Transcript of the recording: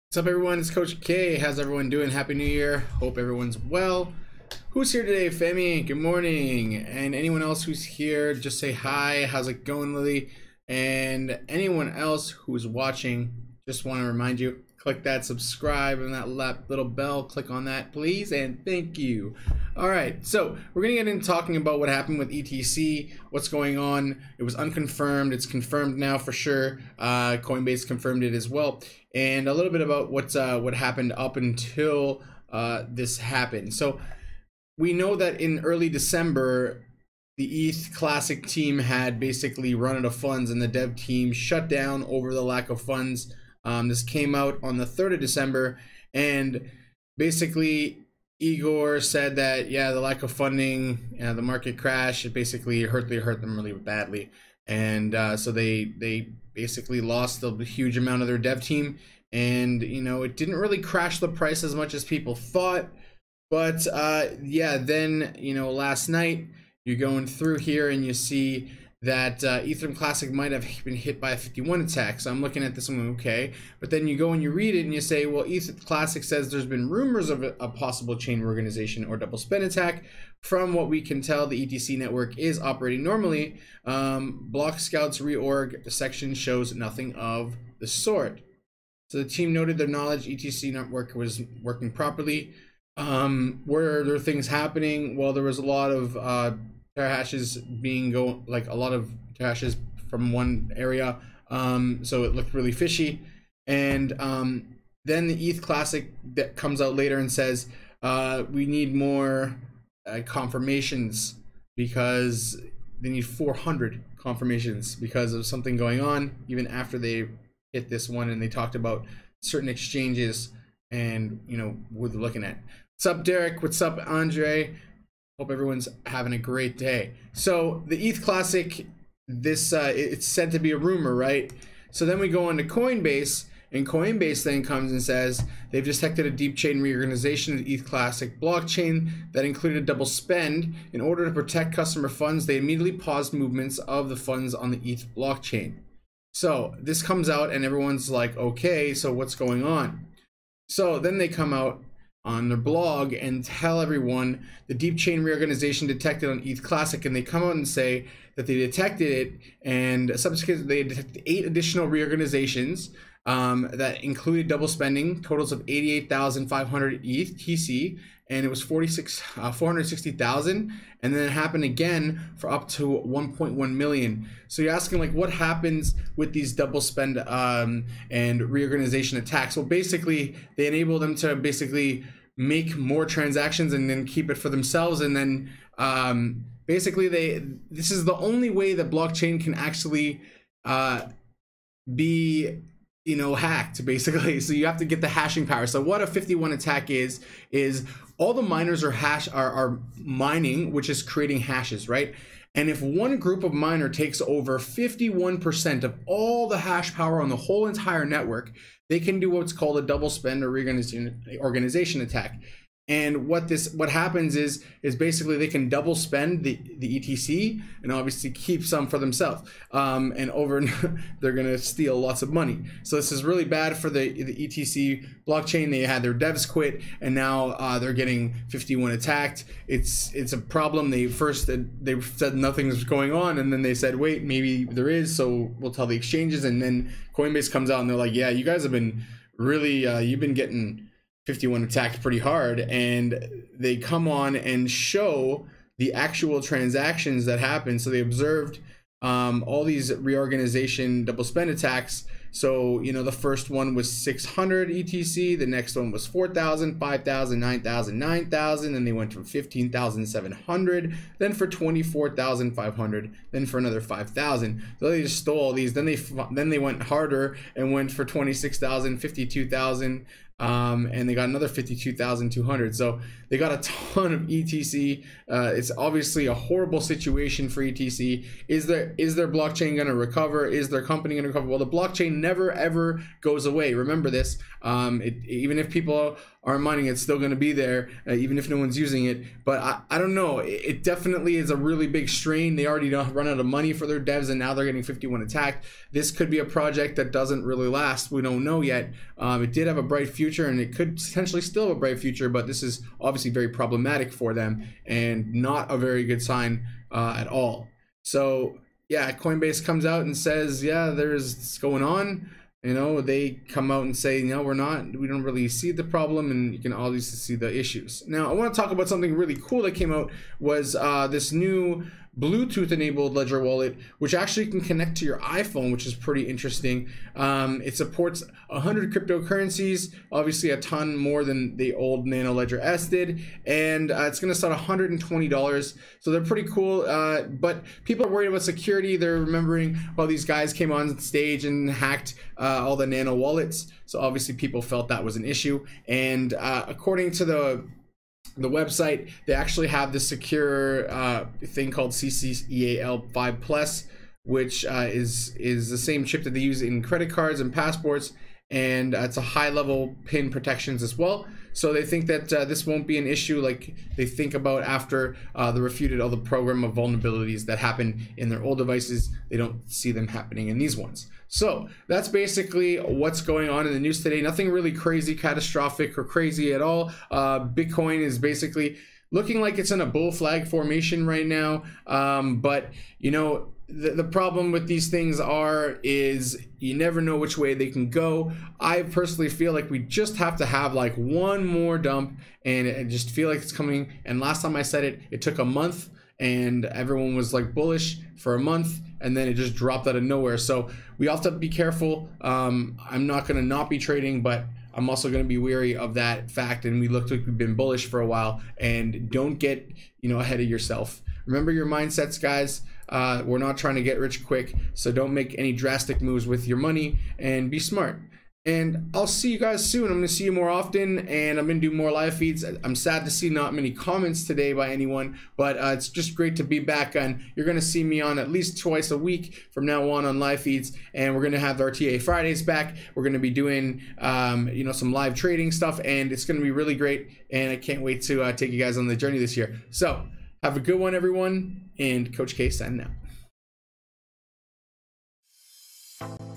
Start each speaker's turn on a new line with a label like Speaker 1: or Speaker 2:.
Speaker 1: What's up, everyone? It's Coach K. How's everyone doing? Happy New Year. Hope everyone's well. Who's here today? Femi, good morning. And anyone else who's here, just say hi. How's it going, Lily? And anyone else who's watching, just want to remind you, click that subscribe and that little bell. Click on that, please, and thank you. All right, so we're going to get into talking about what happened with ETC, what's going on. It was unconfirmed. It's confirmed now for sure. Coinbase confirmed it as well. And a little bit about what happened up until this happened. So we know that in early December, the ETH Classic team had basically run out of funds and the dev team shut down over the lack of funds. This came out on the 3rd of December, and basically Igor said that, yeah, the lack of funding, the market crash, it basically hurt them really badly. And so they basically lost a huge amount of their dev team. And, you know, it didn't really crash the price as much as people thought. But, yeah, then, you know, last night, you're going through here and you see that Ethereum Classic might have been hit by a 51 attack. So I'm looking at this one, okay. But then you go and you read it and you say, well, Ethereum Classic says there's been rumors of a possible chain reorganization or double spend attack. From what we can tell, the ETC network is operating normally. Block Scout's reorg section shows nothing of the sort. So the team noted their knowledge ETC network was working properly. Were there things happening? Well, there was a lot of terahashes a lot of terahashes from one area, so it looked really fishy. And then the ETH Classic that comes out later and says we need more confirmations, because they need 400 confirmations because of something going on even after they hit this one, and they talked about certain exchanges and, you know, what they're looking at. What's up, Derek? What's up, Andre? Hope everyone's having a great day. So the ETH Classic, this it's said to be a rumor, right? So then we go on to Coinbase, and Coinbase then comes and says they've detected a deep chain reorganization of the ETH Classic blockchain that included double spend. In order to protect customer funds, they immediately paused movements of the funds on the ETH blockchain. So this comes out and everyone's like, okay, so what's going on? So then they come out on their blog and tell everyone the deep chain reorganization detected on ETH Classic, and they come out and say that they detected it, and subsequently they detected 8 additional reorganizations that included double spending, totals of 88,500 ETH TC, and it was 460,000, and then it happened again for up to 1.1 million. So you're asking, like, what happens with these double spend and reorganization attacks? Well, basically they enable them to basically make more transactions and then keep it for themselves, and then basically this is the only way that blockchain can actually be, you know, hacked, basically. So you have to get the hashing power. So what a 51 attack is all the miners are mining, which is creating hashes, right? And if one group of miner takes over 51% of all the hash power on the whole entire network, they can do what's called a double spend or reorganization attack. And what happens is basically they can double spend the ETC and obviously keep some for themselves. And they're gonna steal lots of money. So this is really bad for the ETC blockchain. They had their devs quit, and now they're getting 51 attacked. It's a problem. They said nothing's going on, and then they said, wait, maybe there is. So we'll tell the exchanges, and then Coinbase comes out and they're like, yeah, you guys have been really you've been getting 51 attacked pretty hard, and they come on and show the actual transactions that happened. So they observed all these reorganization double spend attacks. So, you know, the first one was 600 ETC, the next one was 4,000, 5,000, 9,000, 9,000, and they went from 15,700, then for 24,500, then for another 5,000. So they just stole all these. Then they went harder and went for 26,000, 52,000. And they got another 52,200. So they got a ton of ETC. It's obviously a horrible situation for ETC. Is their blockchain going to recover? Is their company going to recover? Well, the blockchain never ever goes away. Remember this. Even if people aren't mining, it's still going to be there even if no one's using it. But I don't know, it definitely is a really big strain. They already run out of money for their devs, and now they're getting 51 attacked. This could be a project that doesn't really last. We don't know yet. It did have a bright future, and it could potentially still have a bright future, but this is obviously very problematic for them and not a very good sign at all. So yeah, Coinbase comes out and says, yeah, there's this going on. You know, they come out and say, no, we don't really see the problem, and you can obviously see the issues. Now, I want to talk about something really cool that came out, was this new Bluetooth enabled Ledger wallet, which actually can connect to your iPhone, which is pretty interesting. It supports 100 cryptocurrencies, obviously a ton more than the old Nano Ledger S did, and it's going to start $120. So they're pretty cool, but people are worried about security. They're remembering, well, these guys came on stage and hacked all the Nano wallets. So obviously people felt that was an issue, and according to the website, they actually have this secure thing called CCEAL5 Plus, which is the same chip that they use in credit cards and passports, and it's a high level PIN protections as well. So they think that this won't be an issue like they think about after they refuted all the program of vulnerabilities that happen in their old devices. They don't see them happening in these ones. So that's basically what's going on in the news today. Nothing really crazy, catastrophic, or crazy at all. Bitcoin is basically looking like it's in a bull flag formation right now. But you know, the problem with these things is you never know which way they can go. I personally feel like we just have to have like one more dump, and I just feel like it's coming. And last time I said it, it took a month, and everyone was like bullish for a month, and then it just dropped out of nowhere. So we have to be careful. I'm not going to not be trading, but I'm also going to be wary of that fact. And we looked like we've been bullish for a while, and don't get, you know, ahead of yourself. Remember your mindsets, guys. We're not trying to get rich quick, so don't make any drastic moves with your money, and be smart. And I'll see you guys soon. I'm going to see you more often, and I'm going to do more live feeds. I'm sad to see not many comments today by anyone, but it's just great to be back on. You're going to see me on at least twice a week from now on live feeds, and we're going to have the RTA Fridays back. We're going to be doing you know, some live trading stuff, and it's going to be really great, and I can't wait to take you guys on the journey this year. So have a good one, everyone, and Coach K signing out.